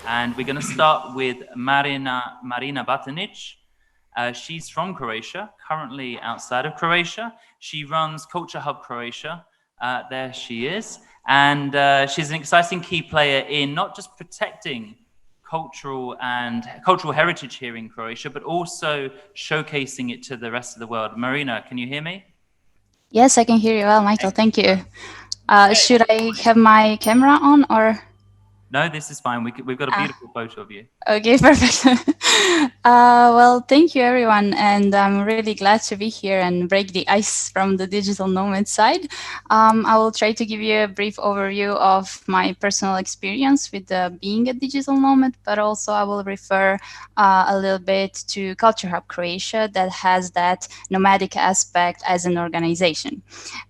And we're going to start with Marina Batinic. She's from Croatia, currently outside of Croatia. She runs Culture Hub Croatia. There she is. And she's an exciting key player in not just protecting cultural heritage here in Croatia, but also showcasing it to the rest of the world. Marina, can you hear me? Yes, I can hear you well, Michael. Thank you. Okay. Should I have my camera on or? No, this is fine. We've got a Ah, beautiful photo of you. okay, perfect. Well, thank you, everyone. And I'm really glad to be here and break the ice from the digital nomad side. I will try to give you a brief overview of my personal experience with being a digital nomad, but also I will refer a little bit to Culture Hub Croatia that has that nomadic aspect as an organization.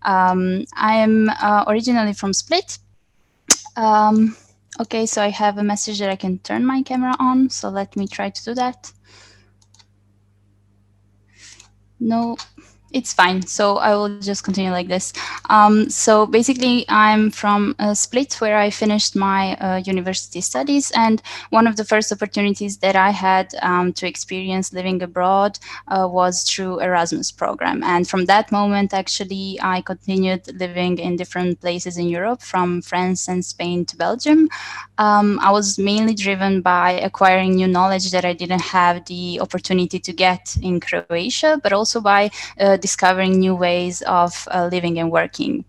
I am originally from Split. Um, okay, so I have a message that I can turn my camera on. So let me try to do that. No, it's fine. So I will just continue like this. So basically, I'm from Split, where I finished my university studies, and one of the first opportunities that I had to experience living abroad was through Erasmus program. And from that moment, actually, I continued living in different places in Europe, from France and Spain to Belgium. I was mainly driven by acquiring new knowledge that I didn't have the opportunity to get in Croatia, but also by discovering new ways of living and working.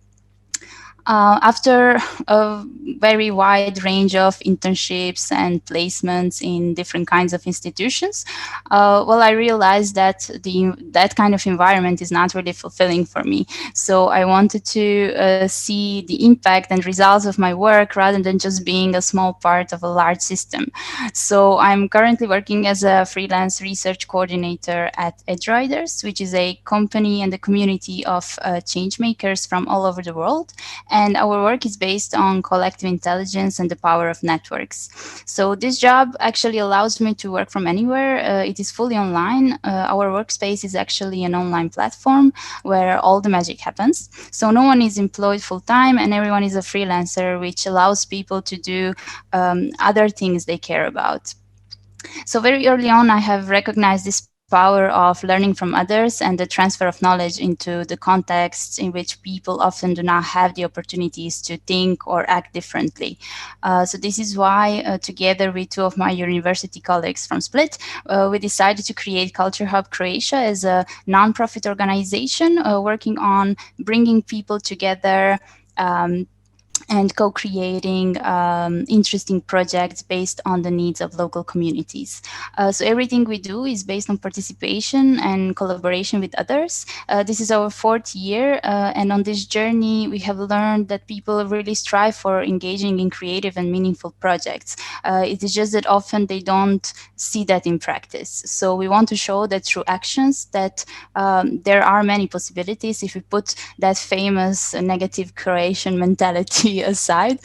After a very wide range of internships and placements in different kinds of institutions, well, I realized that that kind of environment is not really fulfilling for me. So I wanted to see the impact and results of my work rather than just being a small part of a large system. So I'm currently working as a freelance research coordinator at EdgeRiders, which is a company and a community of change makers from all over the world, and our work is based on collective intelligence and the power of networks. So this job actually allows me to work from anywhere. It is fully online. Our workspace is actually an online platform where all the magic happens. So no one is employed full time and everyone is a freelancer, which allows people to do other things they care about. So very early on, I have recognized this power of learning from others and the transfer of knowledge into the contexts in which people often do not have the opportunities to think or act differently. So this is why, together with two of my university colleagues from Split, we decided to create Culture Hub Croatia as a nonprofit organization working on bringing people together. And co-creating interesting projects based on the needs of local communities. So everything we do is based on participation and collaboration with others. This is our fourth year, and on this journey, we have learned that people really strive for engaging in creative and meaningful projects. It is just that often they don't see that in practice. So we want to show that through actions that there are many possibilities if we put that famous negative Croatian mentality aside.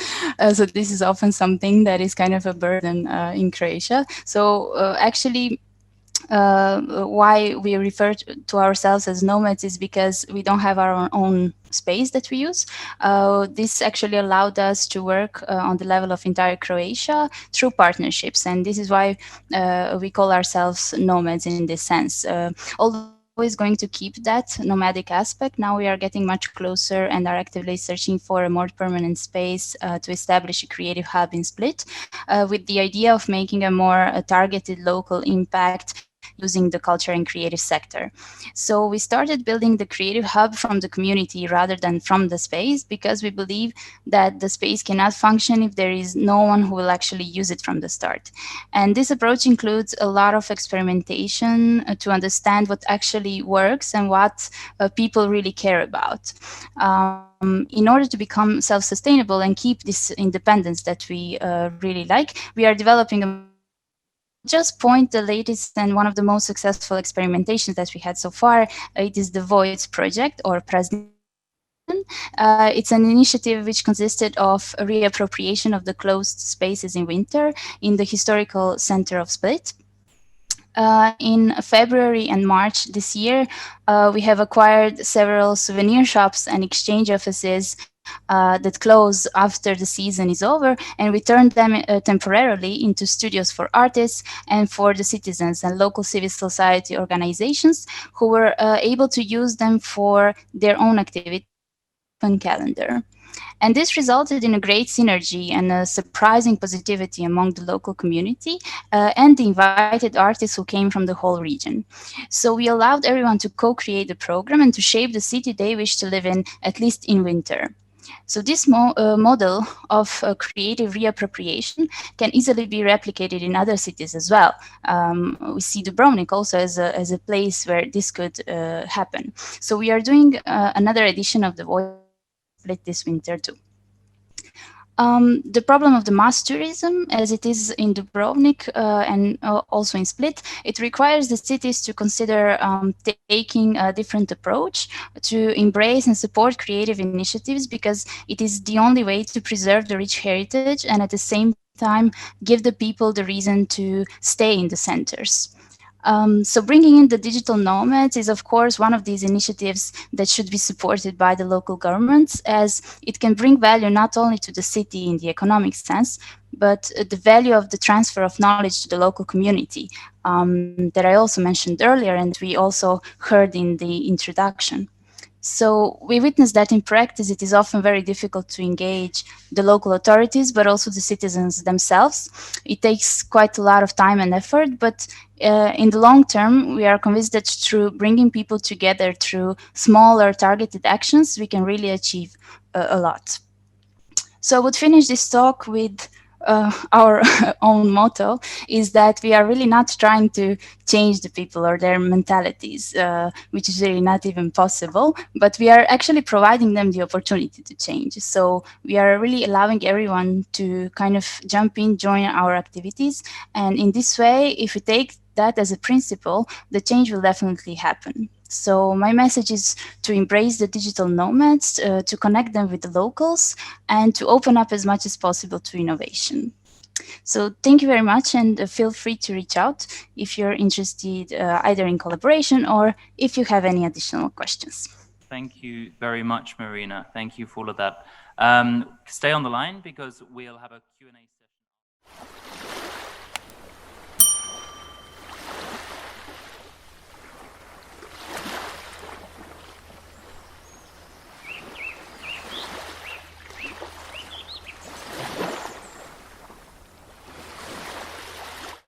So this is often something that is kind of a burden in Croatia. So actually, why we refer to ourselves as nomads is because we don't have our own space that we use. This actually allowed us to work on the level of entire Croatia through partnerships, and this is why we call ourselves nomads in this sense. Although we're always going to keep that nomadic aspect, now we are getting much closer and are actively searching for a more permanent space to establish a creative hub in Split, with the idea of making a more targeted local impact using the culture and creative sector. So we started building the creative hub from the community rather than from the space, because we believe that the space cannot function if there is no one who will actually use it from the start. And this approach includes a lot of experimentation to understand what actually works and what people really care about. In order to become self-sustainable and keep this independence that we really like, we are developing a model. I will just point the latest and one of the most successful experimentations that we had so far. It is the Voids project, or Prazdninen. It's an initiative which consisted of a reappropriation of the closed spaces in winter in the historical center of Split. In February and March this year, we have acquired several souvenir shops and exchange offices that close after the season is over, and we turn them temporarily into studios for artists and for the citizens and local civil society organizations who were able to use them for their own activities with an open calendar. And this resulted in a great synergy and a surprising positivity among the local community and the invited artists who came from the whole region. So we allowed everyone to co create the program and to shape the city they wish to live in, at least in winter. So this model of creative reappropriation can easily be replicated in other cities as well. We see Dubrovnik also as a place where this could happen. So we are doing another edition of the Voice of Split this winter too. The problem of the mass tourism, as it is in Dubrovnik and also in Split, it requires the cities to consider taking a different approach to embrace and support creative initiatives, because it is the only way to preserve the rich heritage and at the same time give the people the reason to stay in the centers. So bringing in the digital nomads is, of course, one of these initiatives that should be supported by the local governments, as it can bring value not only to the city in the economic sense, but the value of the transfer of knowledge to the local community that I also mentioned earlier, and we also heard in the introduction. So we witnessed that in practice, it is often very difficult to engage the local authorities, but also the citizens themselves. It takes quite a lot of time and effort, but in the long term, we are convinced that through bringing people together through smaller targeted actions, we can really achieve a lot. So I would finish this talk with our own motto is that we are really not trying to change the people or their mentalities, which is really not even possible, but we are actually providing them the opportunity to change. So we are really allowing everyone to kind of jump in, join our activities. And in this way, if we take that as a principle, the change will definitely happen. So my message is to embrace the digital nomads, to connect them with the locals, and to open up as much as possible to innovation. So thank you very much, and feel free to reach out if you're interested either in collaboration or if you have any additional questions. Thank you very much, Marina. Thank you for all of that. Stay on the line because we'll have a Q&A session.